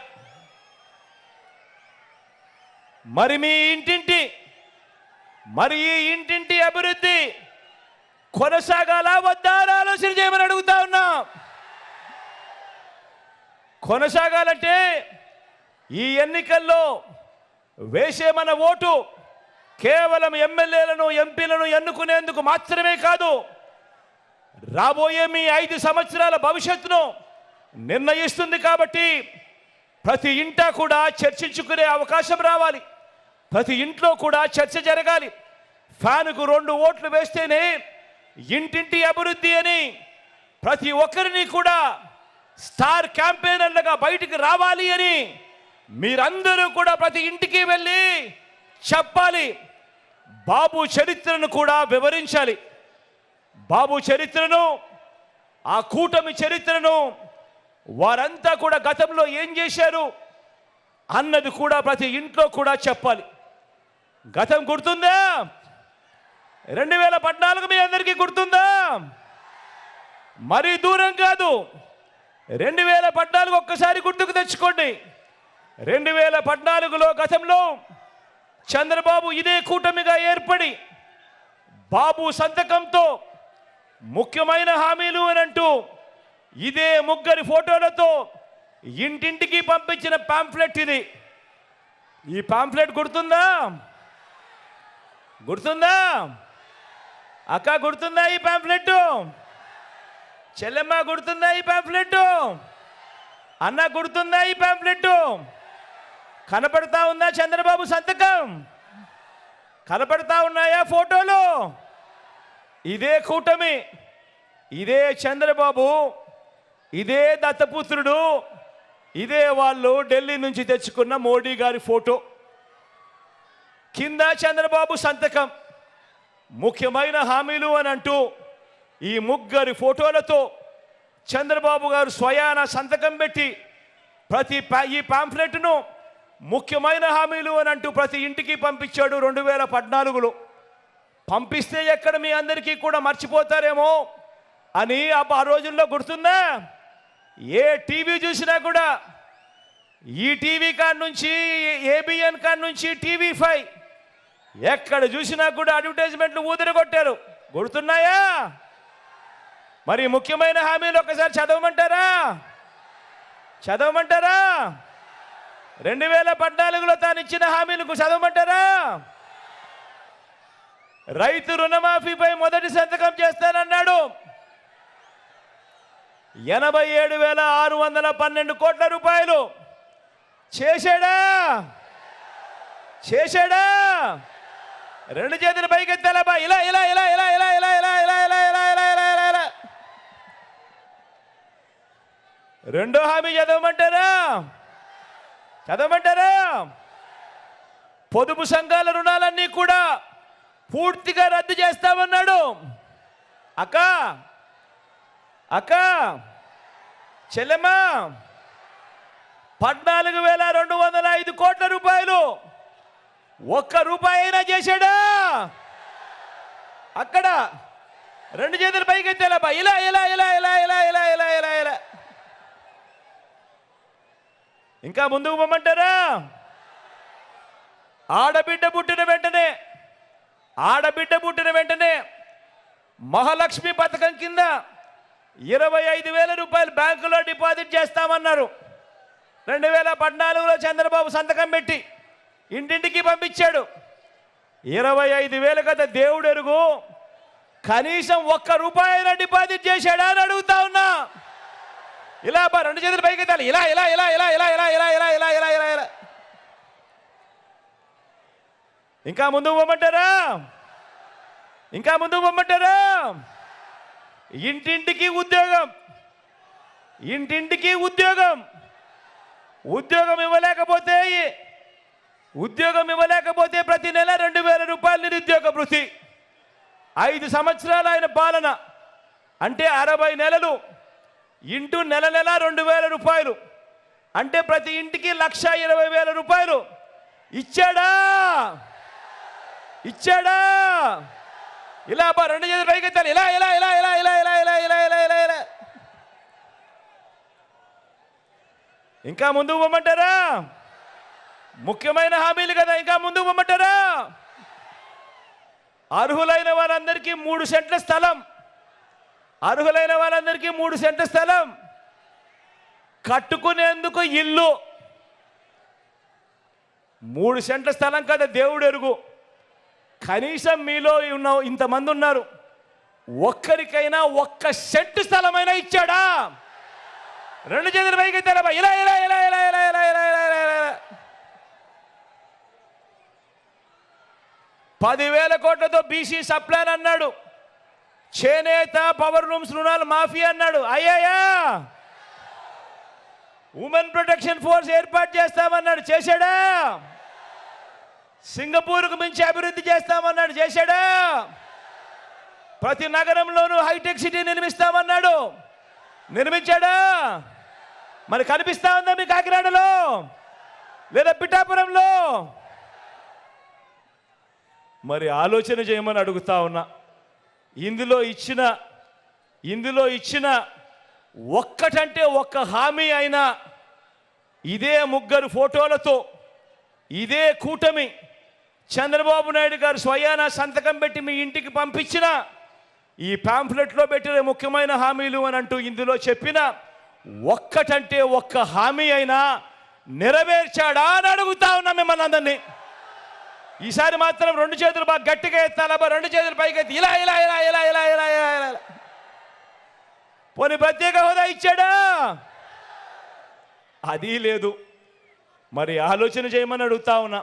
S1: మరి ఈ ఇంటింటి అభివృద్ధి కొనసాగాలా వద్దా అని ఆలోచన చేయమని అడుగుతా ఉన్నా. కొనసాగాలంటే ఈ ఎన్నికల్లో వేసే మన ఓటు కేవలం ఎమ్మెల్యేలను, ఎంపీలను ఎన్నుకునేందుకు మాత్రమే కాదు, రాబోయే మీ 5 సంవత్సరాల భవిష్యత్తును నిర్ణయిస్తుంది. కాబట్టి ప్రతి ఇంట కూడా చర్చించుకునే అవకాశం రావాలి, ప్రతి ఇంట్లో కూడా చర్చ జరగాలి. ఫ్యానుకు 2 ఓట్లు వేస్తేనే ఇంటింటి అభివృద్ధి అని ప్రతి ఒక్కరిని కూడా స్టార్ క్యాంపెయినర్లుగా బయటికి రావాలి అని మీరందరూ కూడా ప్రతి ఇంటికి వెళ్ళి చెప్పాలి. బాబు చరిత్రను కూడా వివరించాలి. బాబు చరిత్రను, ఆ కూటమి చరిత్రను, వారంతా కూడా గతంలో ఏం చేశారు అన్నది కూడా ప్రతి ఇంట్లో కూడా చెప్పాలి. గతం గుర్తుందా? 2014 మీ అందరికీ గుర్తుందా? మరీ దూరం కాదు. 2014 ఒక్కసారి గుర్తుకు తెచ్చుకోండి. 2014లో గతంలో చంద్రబాబు ఇదే కూటమిగా ఏర్పడి బాబు సంతకంతో ముఖ్యమైన హామీలు అని అంటూ ఇదే 3 ఫోటోలతో ఇంటింటికి పంపించిన పాంఫ్లెట్ ఇది. ఈ పాంఫ్లెట్ గుర్తుందా? అక్క గుర్తుందా ఈ పాంఫ్లెట్? చెల్లెమ్మ గుర్తుందా ఈ పాంఫ్లెట్? అన్న గుర్తుందా ఈ పాంఫ్లెట్? కనపడతా ఉందా చంద్రబాబు సంతకం? కనపడతా ఉన్నాయా ఫోటోలు? ఇదే కూటమి, ఇదే చంద్రబాబు, ఇదే దత్తపుత్రుడు, ఇదే వాళ్ళు ఢిల్లీ నుంచి తెచ్చుకున్న మోడీ గారి ఫోటో. కింద చంద్రబాబు సంతకం, ముఖ్యమైన హామీలు అని అంటూ ఈ 3 ఫోటోలతో చంద్రబాబు గారు స్వయాన సంతకం పెట్టి ఈ పాంఫ్లెట్ను ముఖ్యమైన హామీలు అని అంటూ ప్రతి ఇంటికి పంపించాడు 2014లో. పంపిస్తే ఎక్కడ మీ అందరికీ కూడా మర్చిపోతారేమో అని ఆ రోజుల్లో గుర్తుందా? ఏ టీవీ చూసినా కూడా ఈ టీవీ కాడ నుంచి, ఏబిఎన్ కాడ నుంచి, TV5 ఎక్కడ చూసినా కూడా అడ్వర్టైజ్మెంట్లు ఊదరగొట్టారు. గుర్తున్నాయా? మరి ముఖ్యమైన హామీలు ఒకసారి చదవమంటారా? 2014లో తాను ఇచ్చిన హామీలకు చదవమంటారా? రైతు రుణమాఫీపై మొదటి సంతకం చేస్తానన్నాడు. 87,612 కోట్ల రూపాయలు చేశాడా? రెండు చేతులు పైకెత్తాలబ్బా. ఇలా ఇలా ఇలా ఇలా ఇలా ఇలా ఇలా ఇలా ఇలా ఇలా ఇలా ఇలా ఇలా ఇలా. రెండో హామీ చదవమంటారా? పొదుపు సంఘాల రుణాలన్నీ కూడా పూర్తిగా రద్దు చేస్తామన్నాడు. అక్క చెల్లెమ్మ, 14,205 కోట్ల రూపాయలు ఒక్క రూపాయి అయినా చేశాడా? అక్కడ రెండు చేతులు పైకెత్తాలబ్బా. ఇలా ఇలా ఇలా ఇలా ఇలా ఇలా ఇలా ఇలా ఇలా. ఇంకా ముందుకు పొమ్మంటారా? ఆడబిడ్డ పుట్టిన వెంటనే మహాలక్ష్మి పథకం కింద 25,000 రూపాయలు బ్యాంకులో డిపాజిట్ చేస్తామన్నారు. 2014లో చంద్రబాబు సంతకం పెట్టి ఇంటింటికి పంపించాడు. 25,000 కదా దేవుడు ఎరుగు, కనీసం ఒక్క రూపాయి అయినా డిపాజిట్ చేశాడా అని అడుగుతా ఉన్నా. ఇలా రెండు చేతులు పైకి ఎత్తాలి. ఇలా ఇలా ఇలా ఇలా ఇలా ఇలా ఇలా ఇలా ఇలా ఇలా ఇలా ఇలా. ఇంకా ముందుకు పొమ్మంటారా? ఇంటింటికి ఉద్యోగం ఇవ్వలేకపోతే ప్రతి నెల 2,000 రూపాయలు నిరుద్యోగ భృతి. 5 సంవత్సరాలు ఆయన పాలన అంటే 60 నెలలు ఇంటూ నెల 2,000 రూపాయలు అంటే ప్రతి ఇంటికి 1,20,000 రూపాయలు ఇచ్చాడా? ఇలా రెండు చేతులు పైకెత్తాలి. ఇలా ఇలా ఇలా ఇలా ఇలా ఇలా ఇలా ఇలా ఇలా ఇలా ఇలా. ఇంకా ముందుకు పొమ్మంటారా? ముఖ్యమైన హామీలు కదా, ఇంకా ముందుకు పొమ్మంటారా? అర్హులైన వారందరికీ 3 సెంట్ల స్థలం, కట్టుకునేందుకు ఇల్లు. 3 సెంట్ల స్థలం కదా దేవుడు ఎరుగు, కనీసం మీలో ఇంతమంది ఉన్నారు, ఒక్కరికైనా 1 సెంటు స్థలమైనా ఇచ్చాడా? రెండు చేతులు పైకి ఎత్తారా? ఇలా ఇలా ఇలా ఇలా ఇలా ఇలా ఇలా ఇలా ఇలా. 10,000 కోట్లతో బీసీ సప్లాన్ అన్నాడు. చేనేత పవర్ లూమ్స్ రుణాలు మాఫీ అన్నాడు. అయ్యాయా? ఉమెన్ ప్రొటెక్షన్ ఫోర్స్ ఏర్పాటు చేస్తామన్నాడు. చేశాడా? సింగపూర్కు మించి అభివృద్ధి చేస్తామన్నాడు. చేశాడా? ప్రతి నగరంలోనూ హైటెక్ సిటీ నిర్మిస్తామన్నాడు. నిర్మించాడా? మరి కనిపిస్తా ఉందా మీ కాకినాడలో లేదా పిఠాపురంలో? మరి ఆలోచన చేయమని అడుగుతా ఉన్నా. ఇందులో ఇచ్చిన ఒక్కటంటే ఒక్క హామీ అయినా ఇదే 3 ఫోటోలతో ఇదే కూటమి చంద్రబాబు నాయుడు గారు స్వయాన సంతకం పెట్టి మీ ఇంటికి పంపించిన ఈ పాంఫ్లెట్లో పెట్టిన ముఖ్యమైన హామీలు అని అంటూ ఇందులో చెప్పిన ఒక్కటంటే ఒక్క హామీ అయినా నెరవేర్చాడా అని అడుగుతా ఉన్నా మిమ్మల్ని అందరినీ. ఈసారి మాత్రం రెండు చేతులు బాగా గట్టిగా ఎత్తాలబ్బా. రెండు చేతులు పైకి ఎత్తి ఇలా ఇలా ఇలా ఇలా ఇలా ఇలా ఇలా ఇలా. పోనీ ప్రత్యేక హోదా ఇచ్చాడా? అది లేదు. మరి ఆలోచన చేయమని అడుగుతా ఉన్నా.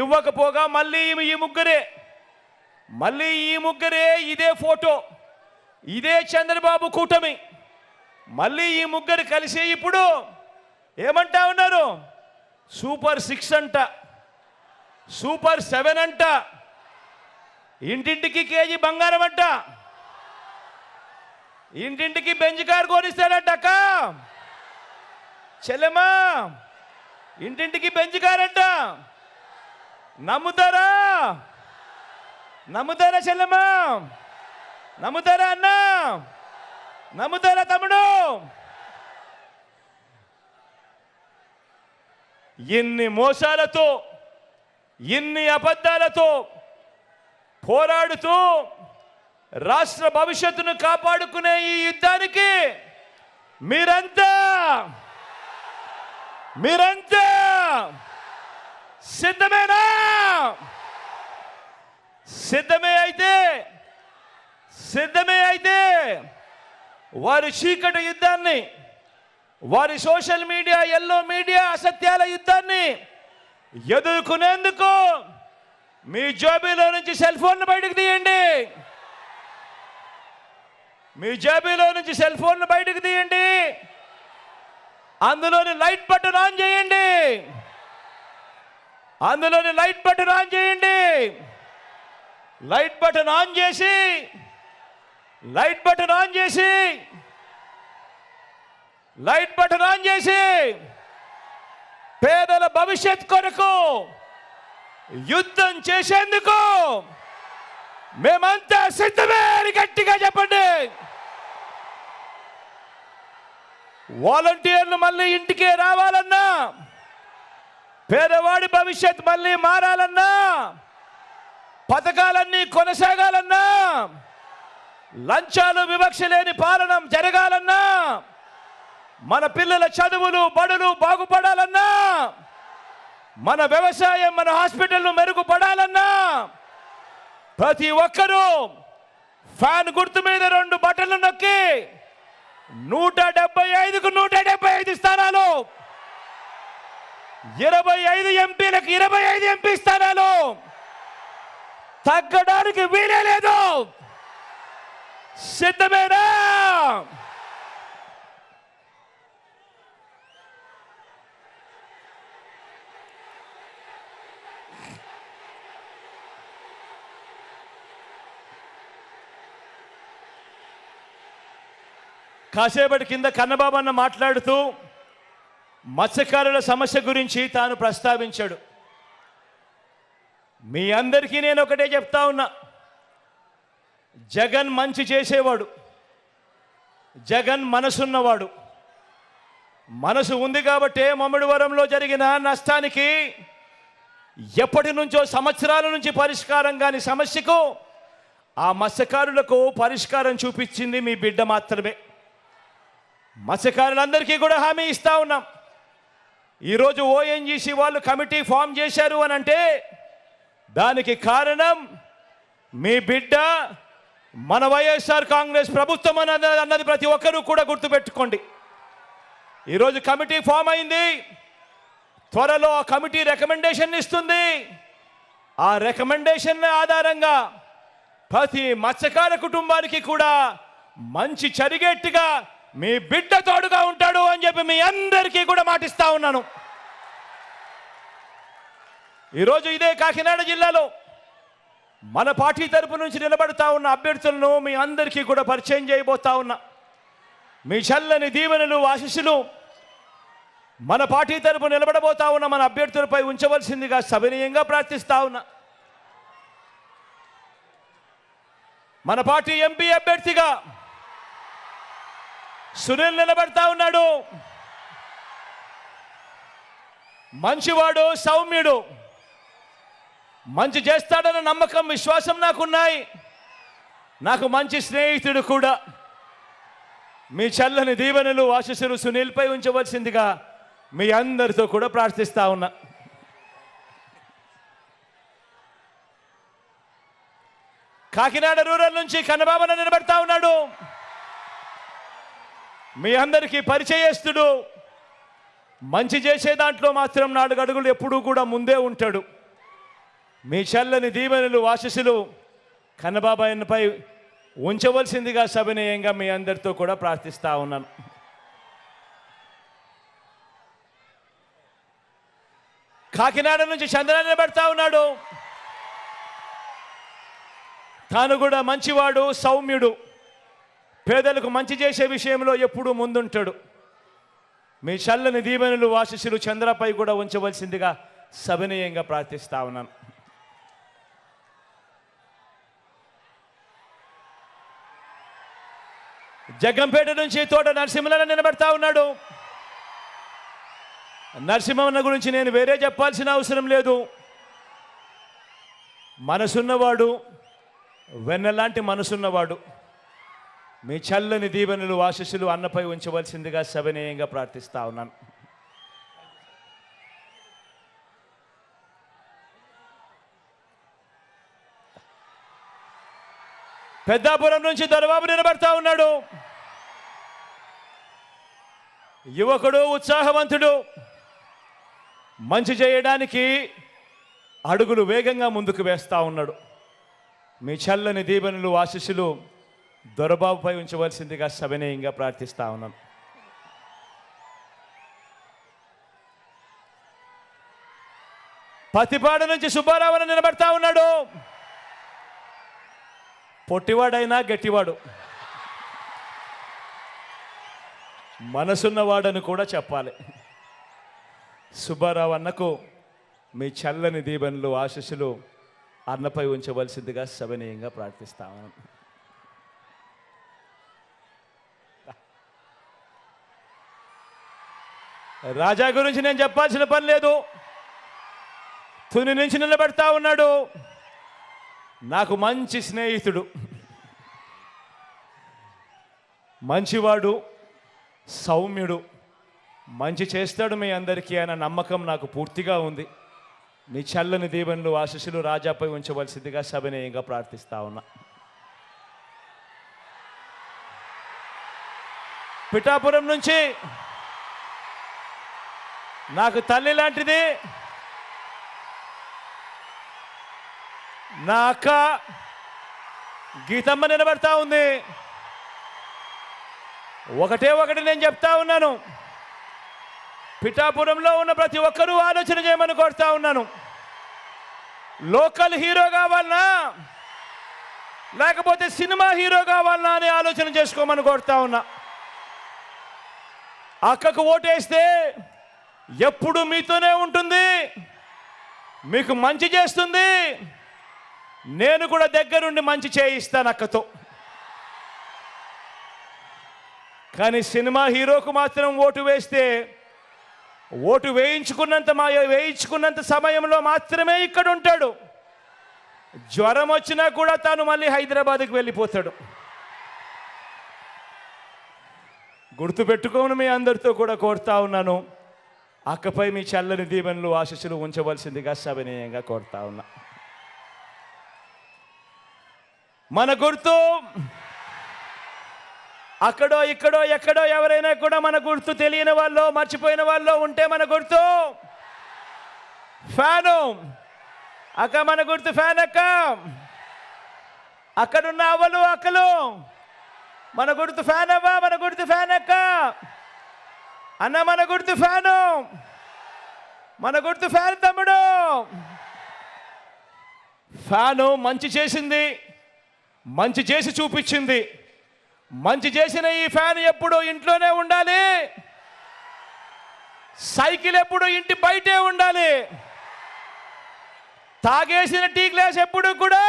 S1: ఇవ్వకపోగా మళ్ళీ ఈ ముగ్గురే ఇదే ఫోటో, ఇదే చంద్రబాబు కూటమి, మళ్ళీ ఈ ముగ్గురు కలిసి ఇప్పుడు ఏమంటా ఉన్నారు? సూపర్ 6 అంట, సూపర్ 7 అంట, ఇంటింటికి కేజీ బంగారం అంట, ఇంటింటికి బెంజ్ కార్ కొనిస్తాడంట. అక్క చెల్లెమ్మా, ఇంటింటికి బెంజ్ కార్ అంట. నమ్ముతారా చెల్లెమ్మా? నమ్ముతారా అన్న? నమ్ముతారా తమ్ముడు? ఎన్ని మోసాలతో ఇన్ని అబద్ధాలతో పోరాడుతూ రాష్ట్ర భవిష్యత్తును కాపాడుకునే ఈ యుద్ధానికి మీరంతా సిద్ధమేనా? సిద్ధమే అయితే వారి చీకటి యుద్ధాన్ని, వారి సోషల్ మీడియా, ఎల్లో మీడియా అసత్యాల యుద్ధాన్ని ఎదుర్కొనేందుకు మీ జేబులో నుంచి సెల్ ఫోన్ను బయటకు తీయండి. మీ జేబులో నుంచి సెల్ ఫోన్ను బయటకు తీయండి. అందులోని లైట్ బటన్ ఆన్ చేయండి. లైట్ బటన్ ఆన్ చేసి పేదల భవిష్యత్ కొరకు యుద్ధం చేసేందుకు మేమంతా సిద్ధమే అని గట్టిగా చెప్పండి. వాలంటీర్లు మళ్ళీ ఇంటికి రావాలన్నా, పేదవాడి భవిష్యత్ మళ్ళీ మారాలన్నా, పథకాలన్నీ కొనసాగాలన్నా, లంచాలు వివక్ష లేని పాలన జరగాలన్నా, మన పిల్లల చదువులు బడులు బాగుపడాలన్నా, మన వ్యవసాయం, మన హాస్పిటల్ మెరుగుపడాలన్నా ప్రతి ఒక్కరూ ఫ్యాన్ గుర్తు మీద 2 బటన్లు నొక్కి 175కు 175 స్థానాలు, 25 ఎంపీలకు 25 ఎంపీ స్థానాలు, తగ్గడానికి వీలే లేదు. సిద్ధమేనా? కాసేపటి కింద కన్నబాబు అన్న మాట్లాడుతూ మత్స్యకారుల సమస్య గురించి తాను ప్రస్తావించాడు. మీ అందరికీ నేను ఒకటే చెప్తా ఉన్నా, జగన్ మంచి చేసేవాడు, జగన్ మనసున్నవాడు. మనసు ఉంది కాబట్టే మమ్మడివరంలో జరిగిన నష్టానికి ఎప్పటి నుంచో సంవత్సరాల నుంచి పరిష్కారం కాని సమస్యకు ఆ మత్స్యకారులకు పరిష్కారం చూపించింది మీ బిడ్డ మాత్రమే. మత్స్యకారులందరికీ కూడా హామీ ఇస్తా ఉన్నాం. ఈరోజు ఓఎన్జీసీ వాళ్ళు కమిటీ ఫామ్ చేశారు అని అంటే దానికి కారణం మీ బిడ్డ, మన వైఎస్ఆర్ కాంగ్రెస్ ప్రభుత్వం అన్నది ప్రతి ఒక్కరూ కూడా గుర్తుపెట్టుకోండి. ఈరోజు కమిటీ ఫామ్ అయింది. త్వరలో ఆ కమిటీ రికమెండేషన్ ఇస్తుంది. ఆ రికమెండేషన్ ఆధారంగా ప్రతి మత్స్యకార కుటుంబానికి కూడా మంచి జరిగేట్టుగా మీ బిడ్డ తోడుగా ఉంటాడు అని చెప్పి మీ అందరికీ కూడా మాటిస్తా ఉన్నాను. ఈరోజు ఇదే కాకినాడ జిల్లాలో మన పార్టీ తరపు నుంచి నిలబడతా ఉన్న అభ్యర్థులను మీ అందరికీ కూడా పరిచయం చేయబోతా ఉన్నా. మీ చల్లని దీవెనలు, ఆశీస్సులు మన పార్టీ తరపు నిలబడబోతా ఉన్న మన అభ్యర్థులపై ఉంచవలసిందిగా సవినయంగా ప్రార్థిస్తా ఉన్నా. మన పార్టీ ఎంపీ అభ్యర్థిగా సునీల్ నిలబడతా ఉన్నాడు. మంచివాడు, సౌమ్యుడు, మంచి చేస్తాడన్న నమ్మకం, విశ్వాసం నాకున్నాయి. నాకు మంచి స్నేహితుడు కూడా. మీ చల్లని దీవెనలు, ఆశీస్సులు సునీల్పై ఉంచవలసిందిగా మీ అందరితో కూడా ప్రార్థిస్తా ఉన్నా. కాకినాడ రూరల్ నుంచి కన్నబాబున నిలబడతా ఉన్నాడు. మీ అందరికీ పరిచయస్తుడు. మంచి చేసే దాంట్లో మాత్రం 4 అడుగులు ఎప్పుడూ కూడా ముందే ఉంటాడు. మీ చల్లని దీవెనలు, ఆశీస్సులు కన్నబాబాయన్నపై ఉంచవలసిందిగా సవినయంగా మీ అందరితో కూడా ప్రార్థిస్తా ఉన్నాను. కాకినాడ నుంచి చంద్ర నిలబడతా ఉన్నాడు. తాను కూడా మంచివాడు, సౌమ్యుడు, పేదలకు మంచి చేసే విషయంలో ఎప్పుడూ ముందుంటాడు. మీ చల్లని దీవెనలు, ఆశీస్సులు చంద్రపై కూడా ఉంచవలసిందిగా సవినయంగా ప్రార్థిస్తా ఉన్నాను. జగ్గంపేట నుంచి తోట నరసింహన్న నిలబడతా ఉన్నాడు. నరసింహన్న గురించి నేను వేరే చెప్పాల్సిన అవసరం లేదు. మనసున్నవాడు, వెన్నలాంటి మనసున్నవాడు, మీ చల్లని దీవెనలు ఆశీస్సులు అన్నపై ఉంచవలసిందిగా సవినయంగా ప్రార్థిస్తా ఉన్నాను. పెద్దాపురం నుంచి దొరబాబు నిలబడతా ఉన్నాడు. యువకుడు, ఉత్సాహవంతుడు, మంచి చేయడానికి అడుగులు వేగంగా ముందుకు వేస్తా ఉన్నాడు. మీ చల్లని దీవెనలు ఆశీస్సులు దొరబాబుపై ఉంచవలసిందిగా సవినయంగా ప్రార్థిస్తా ఉన్నాను. పతిపాడు నుంచి సుబ్బారావు నిలబడతా ఉన్నాడు. పొట్టివాడైనా గట్టివాడు, మనసున్నవాడని కూడా చెప్పాలి. సుబ్బారావు అన్నకు మీ చల్లని దీవెనలు ఆశీస్సులు అన్నపై ఉంచవలసిందిగా సవినయంగా ప్రార్థిస్తాను. రాజా గురించి నేను చెప్పాల్సిన పని లేదు. తుని నుంచి నిలబెడతా ఉన్నాడు. నాకు మంచి స్నేహితుడు, మంచివాడు, సౌమ్యుడు, మంచి చేస్తాడు మీ అందరికీ అన్న నమ్మకం నాకు పూర్తిగా ఉంది. మీ చల్లని దీవెనలు ఆశీస్సులు రాజాపై ఉంచవలసిందిగా సవినయంగా ప్రార్థిస్తా ఉన్నా. పిఠాపురం నుంచి నాకు తల్లి లాంటిది నా అక్క గీతమ్మ నిలబడతా ఉంది. ఒకటి నేను చెప్తా ఉన్నాను, పిఠాపురంలో ఉన్న ప్రతి ఒక్కరూ ఆలోచన చేయమని కోరుతా ఉన్నాను. లోకల్ హీరో కావాలనా లేకపోతే సినిమా హీరో కావాలనా అని ఆలోచన చేసుకోమని కోరుతా ఉన్నా. అక్కకు ఓటేస్తే ఎప్పుడు మీతోనే ఉంటుంది, మీకు మంచి చేస్తుంది. నేను కూడా దగ్గరుండి మంచి చేయిస్తాను అక్కతో. కానీ సినిమా హీరోకు మాత్రం ఓటు వేస్తే ఓటు వేయించుకున్నంత సమయంలో మాత్రమే ఇక్కడ ఉంటాడు. జ్వరం వచ్చినా కూడా తాను మళ్ళీ హైదరాబాద్కి వెళ్ళిపోతాడు. గుర్తుపెట్టుకోని మీ అందరితో కూడా కోరుతా ఉన్నాను, అక్కపై మీ చల్లని దీవెనలు ఆశీస్సులు ఉంచవలసిందిగా సవినయంగా కోరుతా ఉన్నా. మన గుర్తు అక్కడో ఇక్కడో ఎక్కడో ఎవరైనా కూడా మన గుర్తు తెలియని వాళ్ళు, మర్చిపోయిన వాళ్ళు ఉంటే మన గుర్తు ఫ్యాను. అక్క మన గుర్తు ఫ్యాన్. అక్క అక్కడున్న అవ్వలు అక్కలు మన గుర్తు ఫ్యాన్. అవ్వ మన గుర్తు ఫ్యాన్. అక్క అన్న మన గుర్తు ఫ్యాను. మన గుర్తు ఫ్యాన్. తమ్ముడు ఫ్యాను మంచి చేసింది, మంచి చేసి చూపించింది. మంచి చేసిన ఈ ఫ్యాన్ ఎప్పుడు ఇంట్లోనే ఉండాలి, సైకిల్ ఎప్పుడు ఇంటి బయటే ఉండాలి, తాగేసిన టీ గ్లాస్ ఎప్పుడు కూడా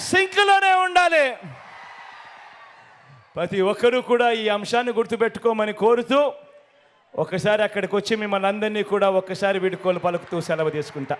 S1: సింక్లోనే ఉండాలి. ప్రతి ఒక్కరూ కూడా ఈ అంశాన్ని గుర్తుపెట్టుకోమని కోరుతూ ఒకసారి అక్కడికి వచ్చి మిమ్మల్ని అందరినీ కూడా ఒక్కసారి వీడుకోలు పలుకుతూ సెలవు తీసుకుంటా.